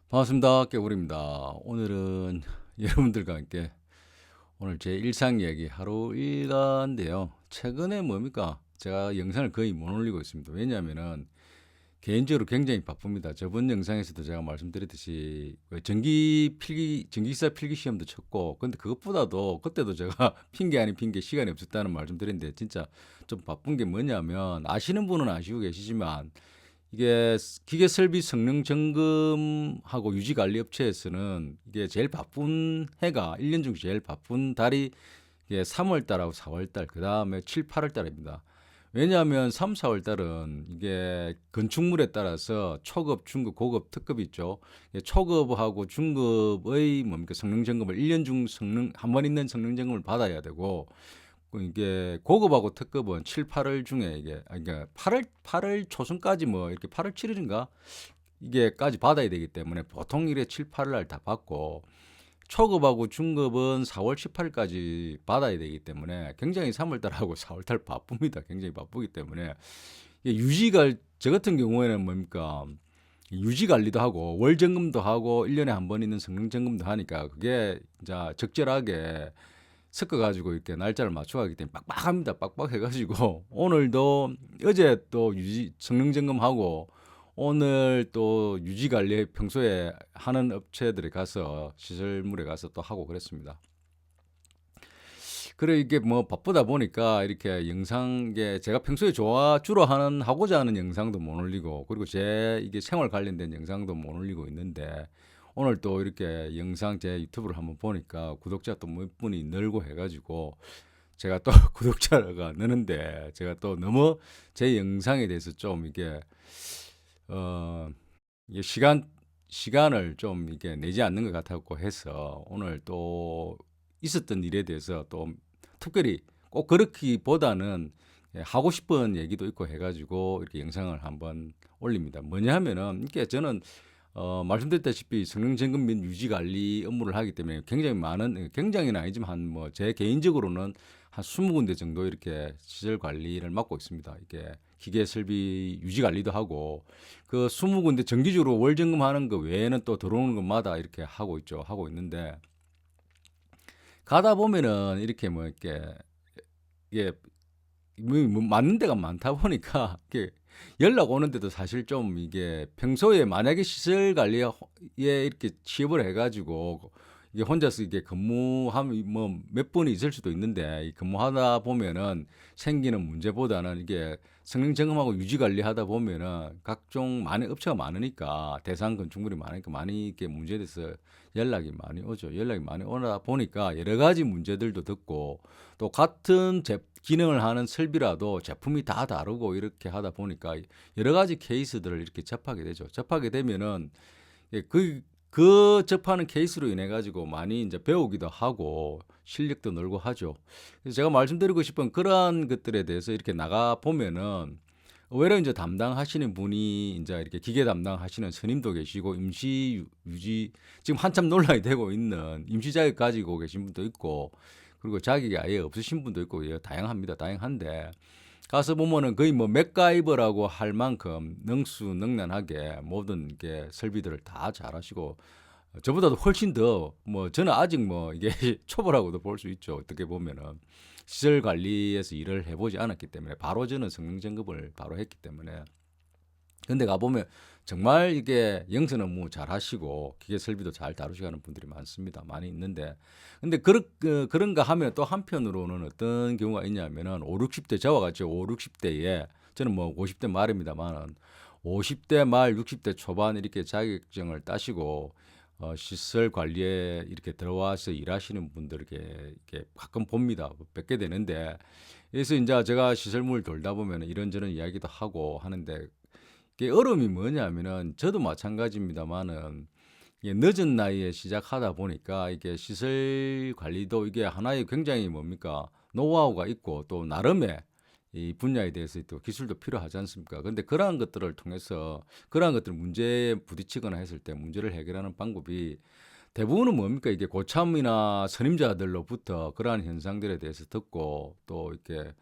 반갑습니다. 깨구리입니다. 오늘은 여러분들과 함께 오늘 제 일상 이야기 하루 일과인데요. 최근에 뭡니까? 제가 영상을 거의 못 올리고 있습니다. 왜냐하면은 개인적으로 굉장히 바쁩니다. 저번 영상에서도 제가 말씀드렸듯이 그 전기기사 필기 시험도 쳤고, 근데 그것보다도 그때도 제가 핑계 아닌 핑계 시간이 없었다는 말 좀 드렸는데, 진짜 좀 바쁜 게 뭐냐면, 아시는 분은 아시고 계시지만 이게 기계 설비 성능 점검하고 유지 관리 업체에서는 이게 제일 바쁜 해가 1년 중 제일 바쁜 달이 이게 3월 달하고 4월 달, 그다음에 7, 8월 달입니다. 왜냐하면 3, 4월 달은 이게 건축물에 따라서 초급, 중급, 고급, 특급이 있죠. 초급하고 중급의 뭡니까 성능 점검을 1년 중 성능 한 번 있는 성능 점검을 받아야 되고, 이게 고급하고 특급은 7, 8월 중에 이게 그러니까 8월 초순까지 뭐 이렇게 8월 7일인가 이게까지 받아야 되기 때문에 보통 일에 7, 8월 날 다 받고, 초급하고 중급은 4월 18일까지 받아야 되기 때문에 굉장히 3월 달하고 4월 달 바쁩니다. 굉장히 바쁘기 때문에 저 같은 경우에는 뭡니까? 유지 관리도 하고 월 점검도 하고 1년에 한 번 있는 성능 점검도 하니까 그게 이제 적절하게 섞어가지고 이렇게 날짜를 맞춰가기 때문에 빡빡합니다. 빡빡해가지고 오늘도 어제 또 유지 성능 점검하고 오늘 또 유지 관리 평소에 하는 업체들에 가서 시설물에 가서 또 하고 그랬습니다. 그래 이게 뭐 바쁘다 보니까 이렇게 영상 게 제가 평소에 주로 하고자 하는 영상도 못 올리고, 그리고 제 이게 생활 관련된 영상도 못 올리고 있는데, 오늘 또 이렇게 영상 제 유튜브를 한번 보니까 구독자 또 몇 분이 늘고 해가지고 제가 또 구독자가 느는데, 제가 또 너무 제 영상에 대해서 좀 이게 어 이게 시간을 좀 이게 내지 않는 것 같았고 해서 오늘 또 있었던 일에 대해서 또 특별히 꼭 그렇기보다는 하고 싶은 얘기도 있고 해가지고 이렇게 영상을 한번 올립니다. 뭐냐 하면은 이게 저는 말씀드렸다시피 성능점검 및 유지관리 업무를 하기 때문에 굉장히는 아니지만 한 뭐 제 개인적으로는 한 20군데 정도 이렇게 시설 관리를 맡고 있습니다. 이게 기계 설비 유지 관리도 하고, 그 20군데 정기적으로 월 점검하는 거 외에는 또 들어오는 것마다 이렇게 하고 있죠. 하고 있는데, 가다 보면은 이렇게 뭐 이렇게 이게 뭐 맞는 데가 많다 보니까 이게 연락 오는데도 사실 좀 이게 평소에 만약에 시설 관리에 이렇게 취업을 해가지고 이게 혼자서 이게 근무하면 뭐 몇 분이 있을 수도 있는데, 이 근무하다 보면은 생기는 문제보다는 이게 성능 점검하고 유지 관리하다 보면은 각종 많은 업체가 많으니까, 대상 건축물이 많으니까 많이 이게 문제에 대해서 연락이 많이 오죠. 연락이 많이 오다 보니까 여러 가지 문제들도 듣고, 또 같은 기능을 하는 설비라도 제품이 다 다르고 이렇게 하다 보니까 여러 가지 케이스들을 이렇게 접하게 되죠. 접하게 되면은 예, 그 접하는 케이스로 인해 가지고 많이 이제 배우기도 하고 실력도 늘고 하죠. 그래서 제가 말씀드리고 싶은 그러한 것들에 대해서 이렇게 나가 보면은 오히려 이제 담당하시는 분이 이제 이렇게 기계 담당하시는 스님도 계시고, 유지 지금 한참 논란이 되고 있는 임시 자격 가지고 계신 분도 있고, 그리고 자격이 아예 없으신 분도 있고, 예, 다양합니다. 다양한데 가서 보면은 거의 뭐 맥가이버라고 할 만큼 능수능란하게 모든 게 설비들을 다 잘하시고, 저보다도 훨씬 더 뭐 저는 아직 뭐 이게 초보라고도 볼 수 있죠. 어떻게 보면은 시설 관리에서 일을 해보지 않았기 때문에, 바로 저는 성능 점검을 바로 했기 때문에. 근데 가보면 정말 이게 영선 업무 잘 하시고 기계 설비도 잘 다루시는 분들이 많습니다. 많이 있는데, 근데 그런가 하면 또 한편으로는 어떤 경우가 있냐면은 5, 60대, 저와 같이 5, 60대에, 저는 뭐 50대 말입니다만은 50대 말 60대 초반 이렇게 자격증을 따시고 시설 관리에 이렇게 들어와서 일하시는 분들 이렇게 가끔 봅니다. 뵙게 되는데, 그래서 이제 제가 시설물 돌다 보면 이런저런 이야기도 하고 하는데, 이게 어려움이 뭐냐면은 저도 마찬가지입니다만은 이게 늦은 나이에 시작하다 보니까 이게 시설 관리도 이게 하나의 굉장히 뭡니까 노하우가 있고, 또 나름의 이 분야에 대해서 또 기술도 필요하지 않습니까? 근데 그러한 것들을 통해서 그러한 것들 문제에 부딪히거나 했을 때 문제를 해결하는 방법이 대부분은 뭡니까? 이게 고참이나 선임자들로부터 그러한 현상들에 대해서 듣고, 또 이렇게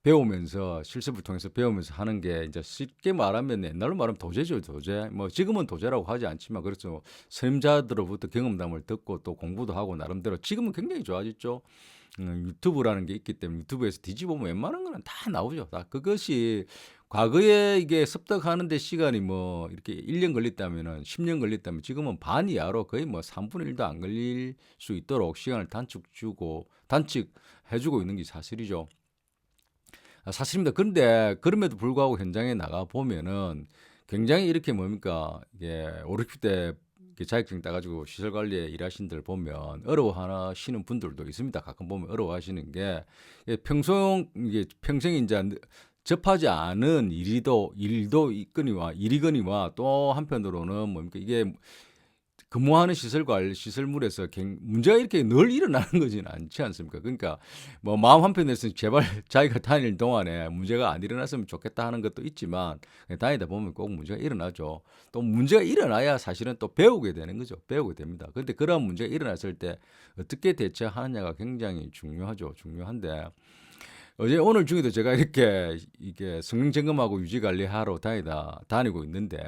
배우면서 실습을 통해서 배우면서 하는 게 이제 쉽게 말하면 옛날로 말하면 도제죠, 도제. 뭐 지금은 도제라고 하지 않지만 그렇죠. 선임자들로부터 경험담을 듣고 또 공부도 하고 나름대로 지금은 굉장히 좋아졌죠. 유튜브라는 게 있기 때문에 유튜브에서 뒤집어보면 웬만한 거는 다 나오죠. 다 그것이 과거에 이게 습득하는 데 시간이 뭐 이렇게 1년 걸렸다면은 10년 걸렸다면 지금은 반 이하로 거의 뭐 3분의 1도 안 걸릴 수 있도록 시간을 단축해 주고 있는 게 사실이죠. 사실입니다. 그런데 그럼에도 불구하고 현장에 나가 보면은 굉장히 이렇게 뭡니까 이게 5, 60대 자격증 따가지고 시설 관리에 일하신 들 보면 어려워하시는 분들도 있습니다. 가끔 보면 어려워하시는 게 이게 평생 이제 접하지 않은 일도 일이거니와 또 한편으로는 뭡니까 이게 근무하는 시설물에서 문제가 이렇게 늘 일어나는 거지는 않지 않습니까? 그러니까 뭐 마음 한편에서는 제발 자기가 다닐 동안에 문제가 안 일어났으면 좋겠다 하는 것도 있지만 다니다 보면 꼭 문제가 일어나죠. 또 문제가 일어나야 사실은 또 배우게 되는 거죠. 배우게 됩니다. 그런데 그런 문제가 일어났을 때 어떻게 대처하느냐가 굉장히 중요하죠. 중요한데 오늘 중에도 제가 이게 성능 점검하고 유지 관리하러 다니고 있는데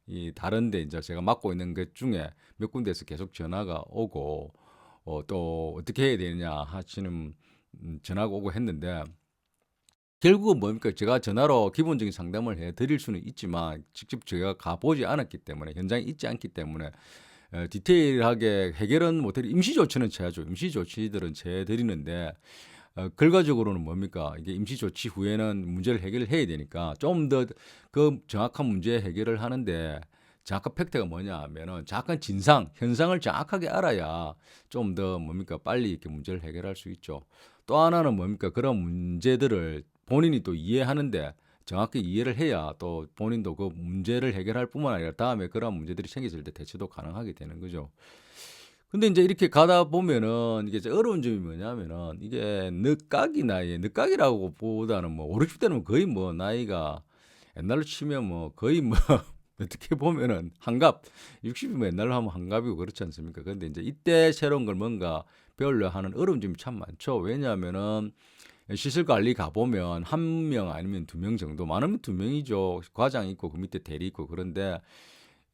이 다른데 이제 제가 맡고 있는 것 중에 몇 군데에서 계속 전화가 오고 또 어떻게 해야 되느냐 하시는 전화가 오고 했는데 결국은 뭡니까? 제가 전화로 기본적인 상담을 해 드릴 수는 있지만 직접 제가 가보지 않았기 때문에 현장에 있지 않기 때문에 디테일하게 해결은 못해 임시 조치는 취하죠. 임시 조치들은 취해 드리는데 결과적으로는 뭡니까? 이게 임시 조치 후에는 문제를 해결해야 되니까 좀 더 그 정확한 문제 해결을 하는데 정확한 팩트가 뭐냐 하면은 정확한 현상을 정확하게 알아야 좀 더 뭡니까? 빨리 이렇게 문제를 해결할 수 있죠. 또 하나는 뭡니까? 그런 문제들을 본인이 또 이해하는데 정확히 이해를 해야 또 본인도 그 문제를 해결할 뿐만 아니라 다음에 그런 문제들이 생겼을 때 대처도 가능하게 되는 거죠. 근데 인제 이렇게 가다 보면은 이게 어려운 점이 뭐냐면은 이게 늦각이라고 보다는 뭐 50-60 대는 거의 뭐 나이가 옛날로 치면 뭐 거의 뭐 어떻게 보면은 한갑, 60이면 옛날로 하면 한갑이고 그렇지 않습니까? 근데 인제 이때 새로운 걸 뭔가 배우려 하는 어려운 점이 참 많죠. 왜냐하면은 시설 관리 가 보면 1명 아니면 2명 정도, 많으면 2 명이죠. 과장 있고 그 밑에 대리 있고 그런데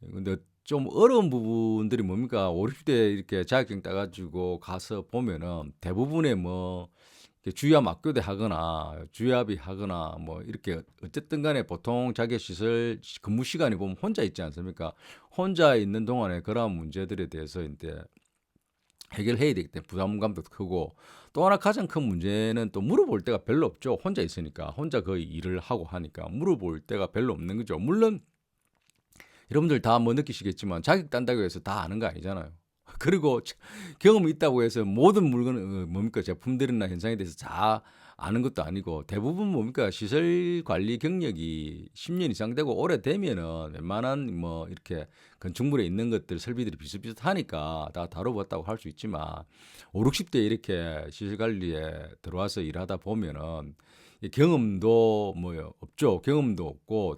근데 좀 어려운 부분들이 뭡니까? 50-60대 이렇게 자격증 따 가지고 가서 보면은 대부분의 뭐 이렇게 주의압 맞교대 하거나 주의압이 하거나 뭐 이렇게 어쨌든 간에 보통 자기 시설 근무 시간이 보면 혼자 있지 않습니까? 혼자 있는 동안에 그런 문제들에 대해서 인제 해결해야 되기 때문에 부담감도 크고 또 하나 가장 큰 문제는 또 물어볼 데가 별로 없죠. 혼자 있으니까. 혼자 거의 일을 하고 하니까 물어볼 데가 별로 없는 거죠. 물론 여러분들 다 뭐 느끼시겠지만 자격 딴다고 해서 다 아는 거 아니잖아요. 그리고 경험이 있다고 해서 모든 물건 뭡니까 제품들이나 현상에 대해서 다 아는 것도 아니고 대부분 뭡니까 시설 관리 경력이 10년 이상 되고 오래되면은 웬만한 뭐 이렇게 건축물에 있는 것들 설비들이 비슷비슷하니까 다 다뤄봤다고 할 수 있지만 5, 60대 이렇게 시설 관리에 들어와서 일하다 보면은 이 경험도 뭐 없죠. 경험도 없고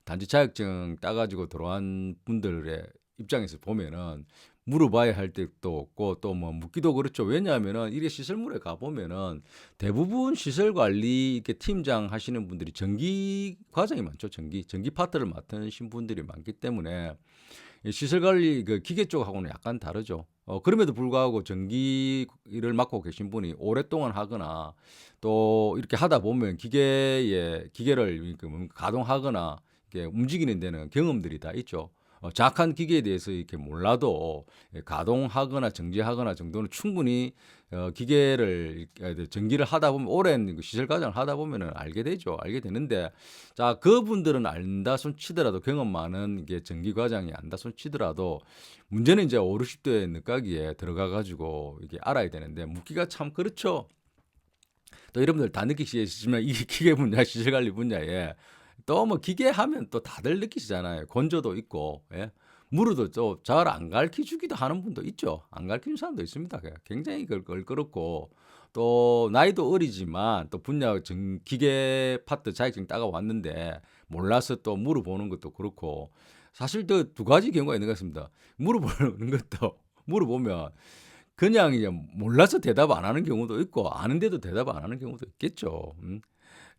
단지 자격증 따가지고 들어온 분들의 입장에서 보면은 물어봐야 할 때도 없고 또 뭐 묻기도 그렇죠. 왜냐하면은 이게 시설물에 가 보면은 대부분 시설 관리 이렇게 팀장 하시는 분들이 전기 과정이 많죠. 전기 파트를 맡으신 분들이 많기 때문에 이 시설 관리 그 기계 쪽하고는 약간 다르죠. 그럼에도 불구하고 전기 일을 맡고 계신 분이 오랫동안 하거나 또 이렇게 하다 보면 기계를 이렇게 가동하거나 이렇게 움직이는 데는 경험들이 다 있죠. 정확한 기계에 대해서 이렇게 몰라도 가동하거나 정지하거나 정도는 충분히 기계를 전기를 하다 보면 오랜 그 시설 과정을 하다 보면은 알게 되죠. 알게 되는데 자 그분들은 안다 손 치더라도 경험 많은 이게 전기 과정이 안다 손 치더라도 문제는 이제 50-60대 늦가기에 들어가 가지고 이게 알아야 되는데 묻기가 참 그렇죠. 또 여러분들 다 느끼시겠지만 이 기계 분야, 시설 관리 분야에 또 뭐 기계 하면 또 다들 느끼시잖아요. 건조도 있고, 예. 물어도 또 잘 안 가르쳐 주기도 하는 분도 있죠. 안 가르쳐 주는 사람도 있습니다. 굉장히 껄끄럽고 또 나이도 어리지만 또 기계 파트 자격증 따가 왔는데 몰라서 또 물어보는 것도 그렇고 사실 또 두 가지 경우가 있는 것 같습니다. 물어보는 것도 물어보면 그냥 이제 몰라서 대답 안 하는 경우도 있고 아는데도 대답 안 하는 경우도 있겠죠.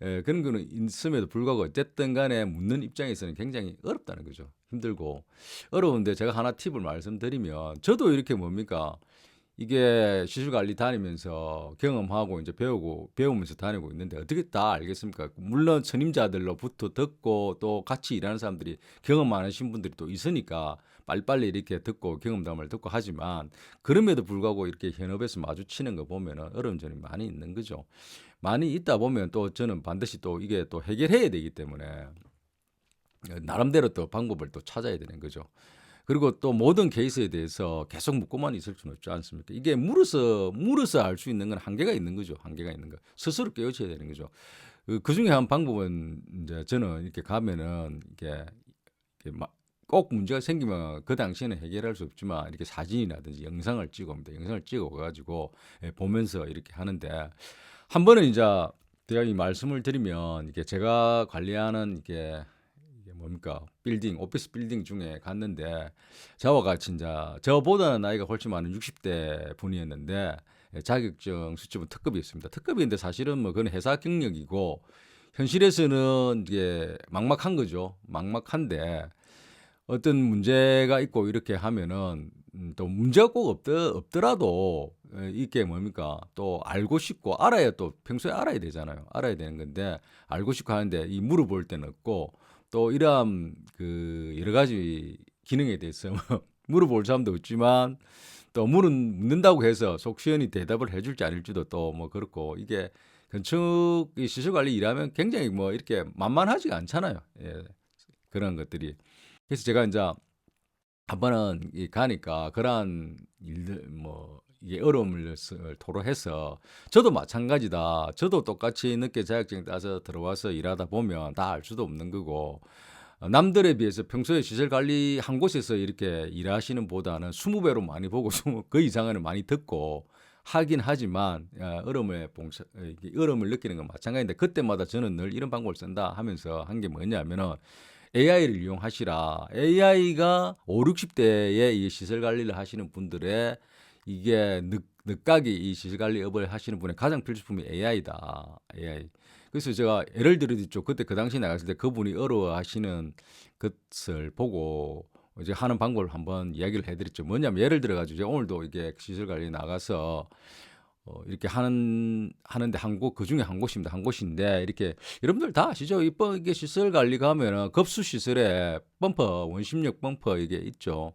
그런 거는 있음에도 불구하고 어쨌든 간에 묻는 입장에서는 굉장히 어렵다는 거죠. 힘들고 어려운데 제가 하나 팁을 말씀드리면 저도 이렇게 뭡니까 이게 시술관리 다니면서 경험하고 이제 배우고 배우면서 다니고 있는데 어떻게 다 알겠습니까? 물론 선임자들로부터 듣고 또 같이 일하는 사람들이 경험 많으신 분들이 또 있으니까 빨리빨리 이렇게 듣고 경험담을 듣고 하지만 그럼에도 불구하고 이렇게 현업에서 마주치는 거 보면은 어려운 점이 많이 있는 거죠. 많이 있다 보면 또 저는 반드시 또 이게 또 해결해야 되기 때문에 나름대로 또 방법을 또 찾아야 되는 거죠. 그리고 또 모든 케이스에 대해서 계속 묻고만 있을 수는 없지 않습니까? 이게 물어서 알 수 있는 건 한계가 있는 거죠. 한계가 있는 거. 스스로 깨우쳐야 되는 거죠. 그중에 한 방법은 이제 저는 이렇게 가면은 이렇게 꼭 문제가 생기면 그 당시에는 해결할 수 없지만 이렇게 사진이라든지 영상을 찍어옵니다. 영상을 찍어가지고 보면서 이렇게 하는데 한 번은 이제 제가 이 말씀을 드리면 이게 제가 관리하는 이게 뭡니까 빌딩 오피스 빌딩 중에 갔는데 저와 같이 이제 저보다는 나이가 훨씬 많은 60대 분이었는데 자격증 수준은 특급이었습니다. 특급인데 사실은 뭐 그건 회사 경력이고 현실에서는 이게 막막한 거죠. 막막한데 어떤 문제가 있고 이렇게 하면은 또 문제가 꼭 없더라도 이게 뭡니까 또 알고 싶고 알아야 또 평소에 알아야 되잖아요. 알아야 되는 건데 알고 싶고 하는데 이 물어볼 때는 없고 또 이러한 그 여러 가지 기능에 대해서 물어볼 사람도 없지만 또 묻는다고 해서 속 시원히 대답을 해줄지 아닐지도 또 뭐 그렇고 이게 건축 이 시설 관리 일하면 굉장히 뭐 이렇게 만만하지가 않잖아요. 예, 그런 것들이. 그래서 제가 이제 한 번은 가니까 그러한 일들 뭐 이게 어려움을 토로해서 저도 마찬가지다. 저도 똑같이 늦게 자격증 따서 들어와서 일하다 보면 다 알 수도 없는 거고 남들에 비해서 평소에 시설 관리 한 곳에서 이렇게 일하시는 보다는 20배로 많이 보고 그 이상은 많이 듣고 하긴 하지만 어려움을 느끼는 건 마찬가지인데 그때마다 저는 늘 이런 방법을 쓴다 하면서 한 게 뭐냐면은 AI를 이용하시라. AI가 5, 60대의 이 시설 관리를 하시는 분들의 이게 늦가기 이 시설 관리업을 하시는 분의 가장 필수품이 AI다. AI. 그래서 제가 예를 들어드렸죠. 그때 그 당시 나갔을 때 그분이 어려워하시는 것을 보고 이제 하는 방법을 한번 이야기를 해드렸죠. 뭐냐면 예를 들어가지고 제가 오늘도 이게 시설 관리 나가서 이렇게 하는데 그 중에 한 곳입니다. 한 곳인데 이렇게 여러분들 다 아시죠? 이게 시설 관리 가면은 급수 시설에 범퍼 원심력 범퍼 이게 있죠.